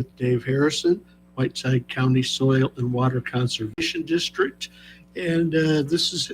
with Dave Harrison, Whiteside County Soil and Water Conservation District. And this is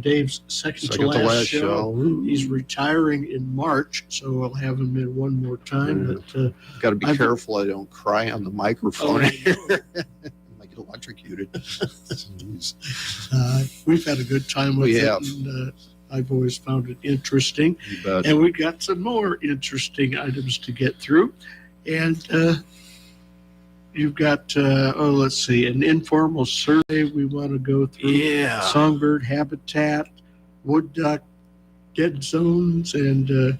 Dave's second to last show. He's retiring in March, so we'll have him in one more time. But got to be careful I don't cry on the microphone. I get electrocuted. We've had a good time with it. And, I've always found it interesting. And we got some more interesting items to get through. And you've got, let's see, an informal survey we want to go through. Yeah. Songbird habitat, wood duck, dead zones, and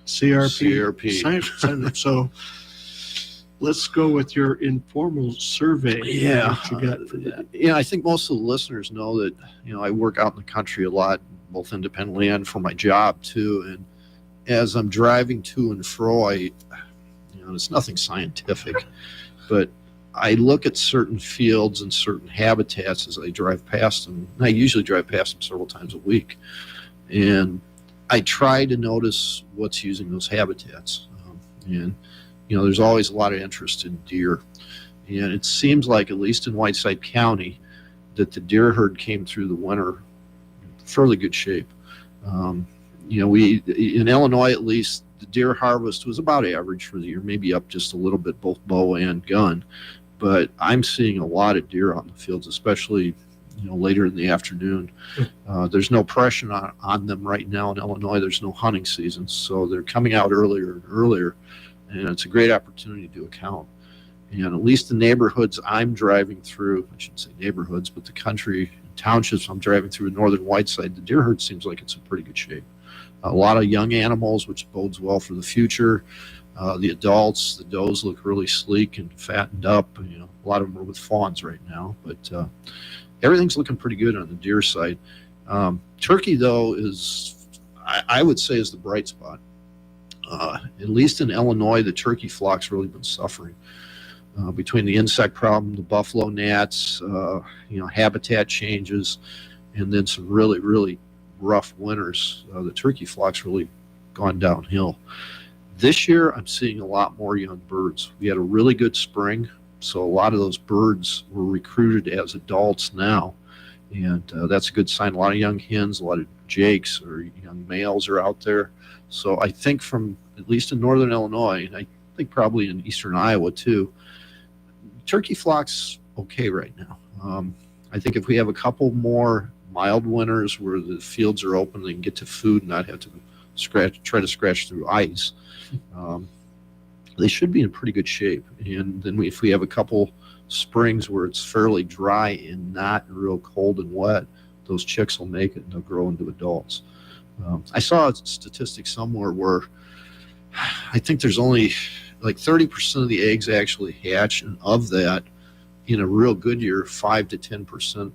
CRP. So let's go with your informal survey. Yeah. What you got for that? I think most of the listeners know that, I work out in the country a lot, both independently and for my job too. And as I'm driving to and fro, it's nothing scientific, but I look at certain fields and certain habitats as I drive past them. And I usually drive past them several times a week. And I try to notice what's using those habitats. There's always a lot of interest in deer. And it seems like, at least in Whiteside County, that the deer herd came through the winter in fairly good shape. We, in Illinois at least, the deer harvest was about average for the year, maybe up just a little bit, both bow and gun. But I'm seeing a lot of deer on the fields, especially later in the afternoon. There's no pressure on them right now in Illinois. There's no hunting season, so they're coming out earlier and earlier, and it's a great opportunity to account. And at least the neighborhoods I'm driving through, I shouldn't say neighborhoods, but the country townships I'm driving through in northern Whiteside, the deer herd seems like it's in pretty good shape. A lot of young animals, which bodes well for the future. The adults, the does look really sleek and fattened up. A lot of them are with fawns right now, but everything's looking pretty good on the deer side. Turkey, though, I would say is the bright spot. At least in Illinois, the turkey flock's really been suffering. Between the insect problem, the buffalo gnats, habitat changes, and then some really, really rough winters, the turkey flock's really gone downhill. This year, I'm seeing a lot more young birds. We had a really good spring, so a lot of those birds were recruited as adults now, and that's a good sign. A lot of young hens, a lot of jakes or young males are out there. So I think from, at least in northern Illinois, and I think probably in eastern Iowa too, turkey flock's okay right now. I think if we have a couple more mild winters where the fields are open, they can get to food and not have to try to scratch through ice, they should be in pretty good shape. And then if we have a couple springs where it's fairly dry and not real cold and wet, those chicks will make it and they'll grow into adults. I saw a statistic somewhere where I think there's only like 30% of the eggs actually hatch, and of that, in a real good year, 5 to 10%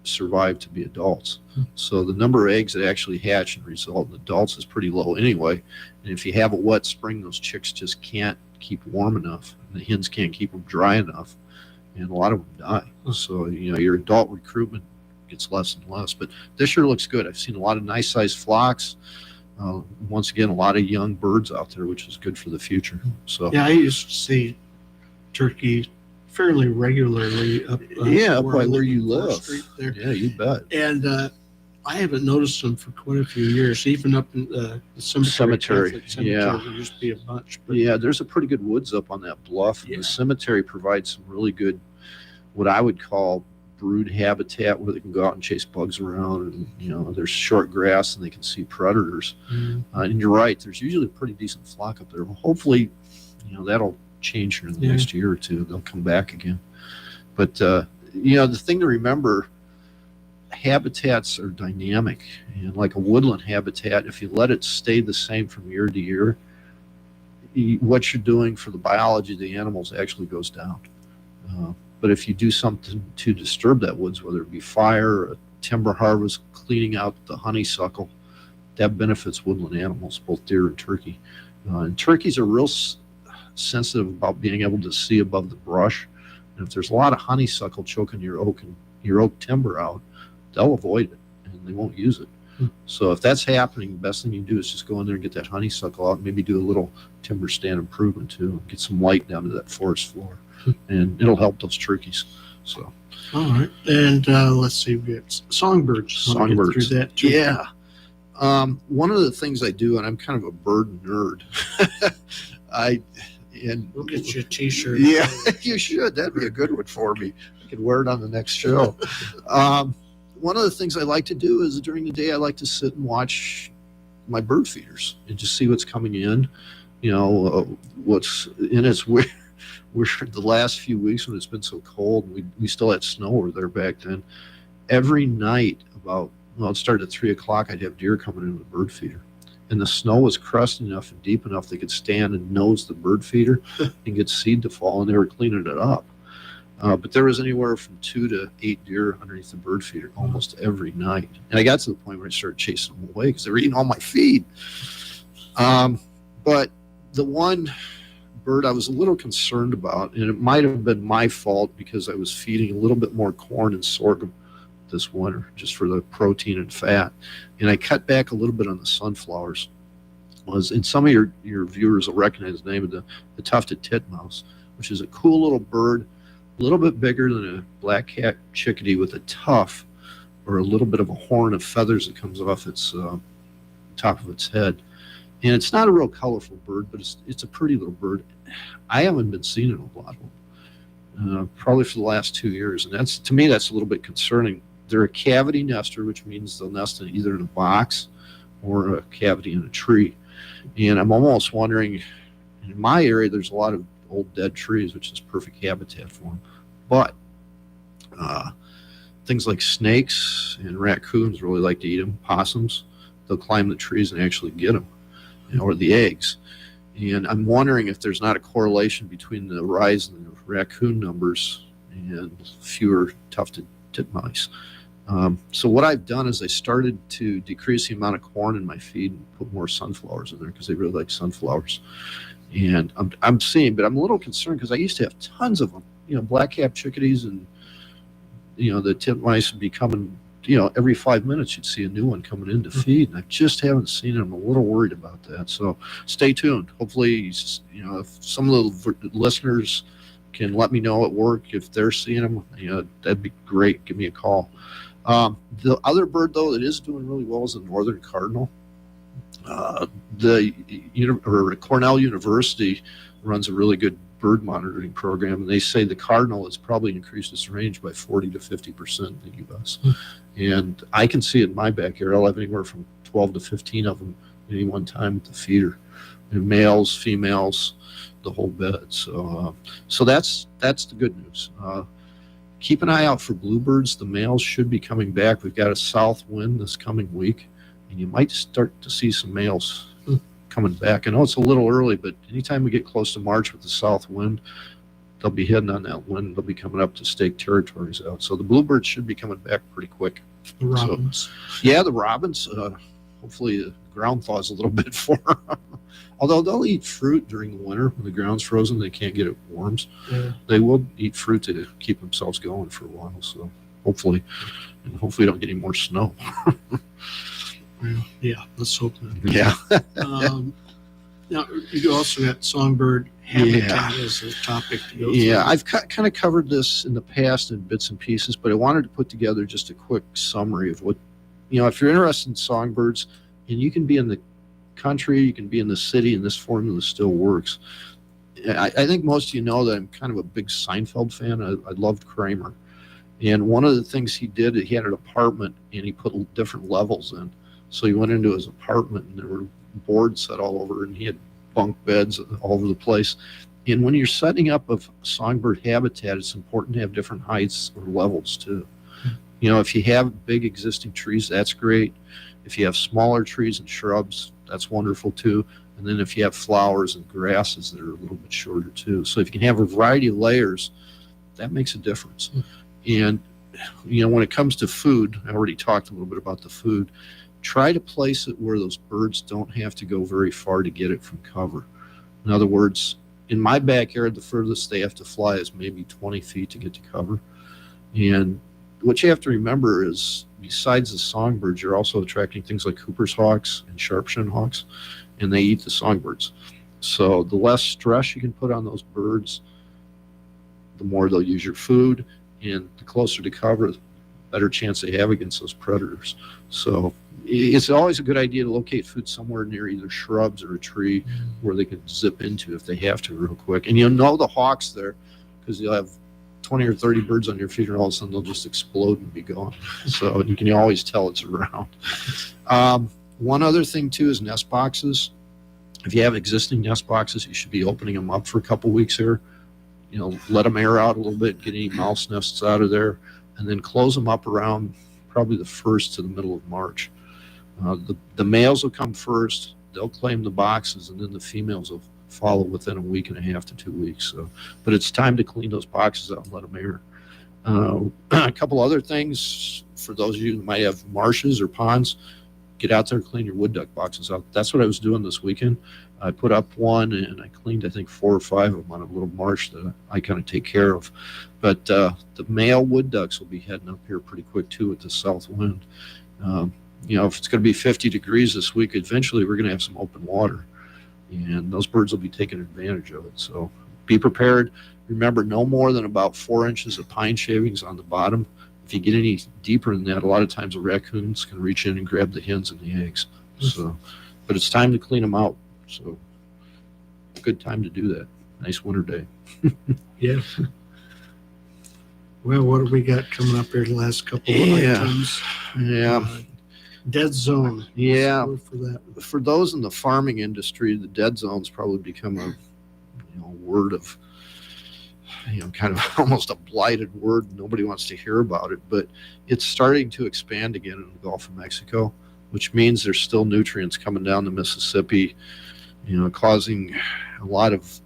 survive to be adults. So the number of eggs that actually hatch and result in adults is pretty low anyway. And if you have a wet spring, those chicks just can't keep warm enough, and the hens can't keep them dry enough, and a lot of them die. So your adult recruitment gets less and less. But this year looks good. I've seen a lot of nice sized flocks. Once again, a lot of young birds out there, which is good for the future. So yeah, I used to see turkey fairly regularly up where you live. There. Yeah, you bet. And I haven't noticed them for quite a few years, even up in the cemetery. Yeah, there used to be a bunch. But yeah, there's a pretty good woods up on that bluff. And the cemetery provides some really good, what I would call brood habitat, where they can go out and chase bugs around, and there's short grass and they can see predators. And you're right, there's usually a pretty decent flock up there. Well, hopefully that'll change here in the next year or two. They'll come back again. But the thing to remember, habitats are dynamic, and like a woodland habitat, if you let it stay the same from year to year, what you're doing for the biology of the animals actually goes down. But if you do something to disturb that woods, whether it be fire, or a timber harvest, cleaning out the honeysuckle, that benefits woodland animals, both deer and turkey. And turkeys are real sensitive about being able to see above the brush. And if there's a lot of honeysuckle choking your oak timber out, they'll avoid it and they won't use it. So if that's happening, the best thing you do is just go in there and get that honeysuckle out, and maybe do a little timber stand improvement too. Get some light down to that forest floor, and it'll help those turkeys. So, all right, and let's see, we got songbirds. Songbirds. Through that too. Yeah. One of the things I do, and I'm kind of a bird nerd. We'll get you a T-shirt. Yeah, you should. That'd be a good one for me. I could wear it on the next show. One of the things I like to do is during the day, I like to sit and watch my bird feeders and just see what's coming in. What's in its we're the last few weeks when it's been so cold. We still had snow over there back then. Every night it started at 3:00. I'd have deer coming in with the bird feeder. And the snow was crusty enough and deep enough they could stand and nose the bird feeder and get seed to fall, and they were cleaning it up. But there was anywhere from 2 to 8 deer underneath the bird feeder almost every night. And I got to the point where I started chasing them away because they were eating all my feed. But the one bird I was a little concerned about, and it might have been my fault because I was feeding a little bit more corn and sorghum this winter just for the protein and fat, and I cut back a little bit on the sunflowers, and some of your viewers will recognize the name of the Tufted Tit Mouse, which is a cool little bird, a little bit bigger than a black-cap chickadee with a tuft or a little bit of a horn of feathers that comes off its top of its head. And it's not a real colorful bird, but it's a pretty little bird. I haven't been seeing it a lot of them, probably for the last 2 years, and to me that's a little bit concerning. They're a cavity nester, which means they'll nest in either in a box or a cavity in a tree. And I'm almost wondering, in my area, there's a lot of old dead trees, which is perfect habitat for them. But things like snakes and raccoons really like to eat them. Possums, they'll climb the trees and actually get them, or the eggs. And I'm wondering if there's not a correlation between the rise in the raccoon numbers and fewer tufted tit mice. So what I've done is I started to decrease the amount of corn in my feed and put more sunflowers in there because they really like sunflowers. And I'm seeing, but I'm a little concerned because I used to have tons of them. Black-cap chickadees and the tit mice would be coming. Every 5 minutes you'd see a new one coming in to feed, and I just haven't seen it. I'm a little worried about that. So stay tuned. Hopefully, if some of the listeners can let me know at work if they're seeing them, that'd be great. Give me a call. The other bird, though, that is doing really well is the northern cardinal. Cornell University runs a really good bird monitoring program, and they say the cardinal has probably increased its range by 40 to 50% in the U.S. And I can see it in my backyard. I'll have anywhere from 12 to 15 of them at any one time at the feeder, and males, females, the whole bed. So that's the good news. Keep an eye out for bluebirds. The males should be coming back. We've got a south wind this coming week, and you might start to see some males coming back. I know it's a little early, but anytime we get close to March with the south wind, they'll be heading on that wind. They'll be coming up to stake territories out. So the bluebirds should be coming back pretty quick. The robins. The robins. Hopefully the ground thaws a little bit for them. Although they'll eat fruit during the winter when the ground's frozen, they can't get it warms. Yeah. They will eat fruit to keep themselves going for a while. So hopefully don't get any more snow. Well, yeah, let's hope not. Yeah. Now, you also got songbird habitat as a topic to go through. Yeah, I've kind of covered this in the past in bits and pieces, but I wanted to put together just a quick summary of what, if you're interested in songbirds, and you can be in the country, you can be in the city, and this formula still works. I think most of you know that I'm kind of a big Seinfeld fan. I loved Kramer. And one of the things he did, he had an apartment, and he put different levels in. So he went into his apartment, and there were boards set all over, and he had bunk beds all over the place. And when you're setting up a songbird habitat, it's important to have different heights or levels too. If you have big existing trees, that's great. If you have smaller trees and shrubs, that's wonderful too. And then if you have flowers and grasses that are a little bit shorter too. So if you can have a variety of layers, that makes a difference. And, when it comes to food, I already talked a little bit about the food. Try to place it where those birds don't have to go very far to get it from cover. In other words, in my backyard, the furthest they have to fly is maybe 20 feet to get to cover. And what you have to remember is, besides the songbirds, you're also attracting things like Cooper's hawks and sharp-shinned hawks, and they eat the songbirds. So the less stress you can put on those birds, the more they'll use your food, and the closer to cover, the better chance they have against those predators. So it's always a good idea to locate food somewhere near either shrubs or a tree where they can zip into if they have to real quick. And you'll know the hawk's there because you'll have 20 or 30 birds on your feet, and all of a sudden they'll just explode and be gone. So you can always tell it's around. One other thing too is nest boxes. If you have existing nest boxes, you should be opening them up for a couple weeks here. Let them air out a little bit, get any mouse nests out of there, and then close them up around probably the 1st to the middle of March. The males will come first, they'll claim the boxes, and then the females will follow within a week and a half to 2 weeks. But it's time to clean those boxes out and let them air. A couple other things for those of you who might have marshes or ponds, get out there, clean your wood duck boxes out. That's what I was doing this weekend. I put up one and I cleaned, I think, 4 or 5 of them on a little marsh that I kind of take care of. But the male wood ducks will be heading up here pretty quick too with the south wind. If it's going to be 50 degrees this week, eventually we're going to have some open water, and those birds will be taking advantage of it. So be prepared. Remember, no more than about 4 inches of pine shavings on the bottom. If you get any deeper than that, a lot of times the raccoons can reach in and grab the hens and the eggs. But it's time to clean them out. So good time to do that. Nice winter day. Yeah. Well, what have we got coming up here the last couple of items? Yeah. Dead zone. Yeah. For that. For those in the farming industry, the dead zone's probably become a word of, kind of almost a blighted word. Nobody wants to hear about it, but it's starting to expand again in the Gulf of Mexico, which means there's still nutrients coming down the Mississippi, causing a lot of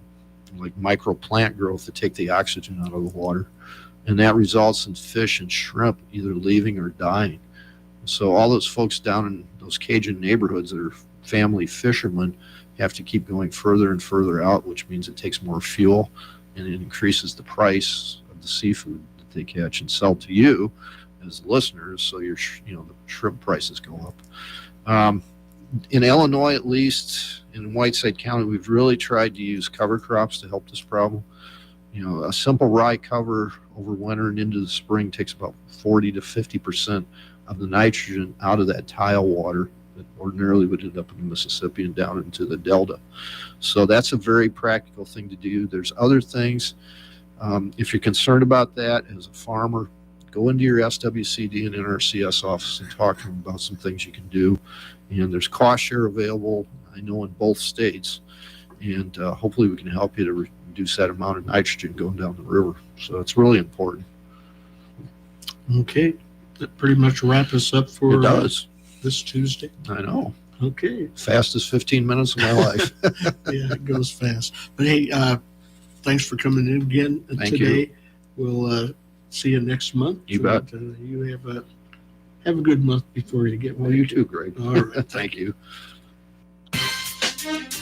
like micro plant growth to take the oxygen out of the water. And that results in fish and shrimp either leaving or dying. So all those folks down in those Cajun neighborhoods that are family fishermen have to keep going further and further out, which means it takes more fuel and it increases the price of the seafood that they catch and sell to you as listeners. So the shrimp prices go up. In Illinois, at least in Whiteside County, we've really tried to use cover crops to help this problem. A simple rye cover over winter and into the spring takes about 40 to 50% of the nitrogen out of that tile water that ordinarily would end up in the Mississippi and down into the Delta. So that's a very practical thing to do. There's other things. If you're concerned about that as a farmer, go into your SWCD and NRCS office and talk to them about some things you can do. And there's cost share available, I know, in both states. And hopefully we can help you to reduce that amount of nitrogen going down the river. So it's really important. Okay. That pretty much wrap us up for this Tuesday. I know. Okay. Fastest 15 minutes of my life. Yeah, it goes fast. But hey, thanks for coming in again Thank today. you. We'll see you next month. You bet. You have a good month before you get Well, you too, Greg. All right. Thank you.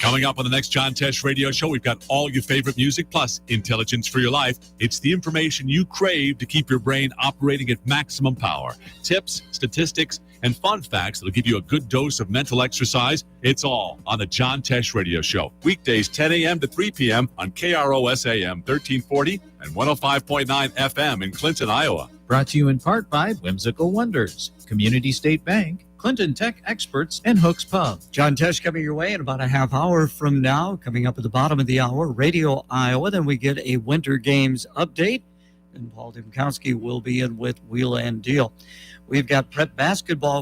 Coming up on the next John Tesh Radio Show, we've got all your favorite music plus intelligence for your life. It's the information you crave to keep your brain operating at maximum power. Tips, statistics, and fun facts that'll give you a good dose of mental exercise. It's all on the John Tesh Radio Show. Weekdays 10 a.m. to 3 p.m. on KROS AM 1340 and 105.9 FM in Clinton, Iowa. Brought to you in part by Whimsical Wonders, Community State Bank, Clinton Tech Experts, and Hooks Pub. John Tesh coming your way in about a half hour from now. Coming up at the bottom of the hour, Radio Iowa. Then we get a Winter Games update. And Paul Dimkowski will be in with Wheel and Deal. We've got prep basketball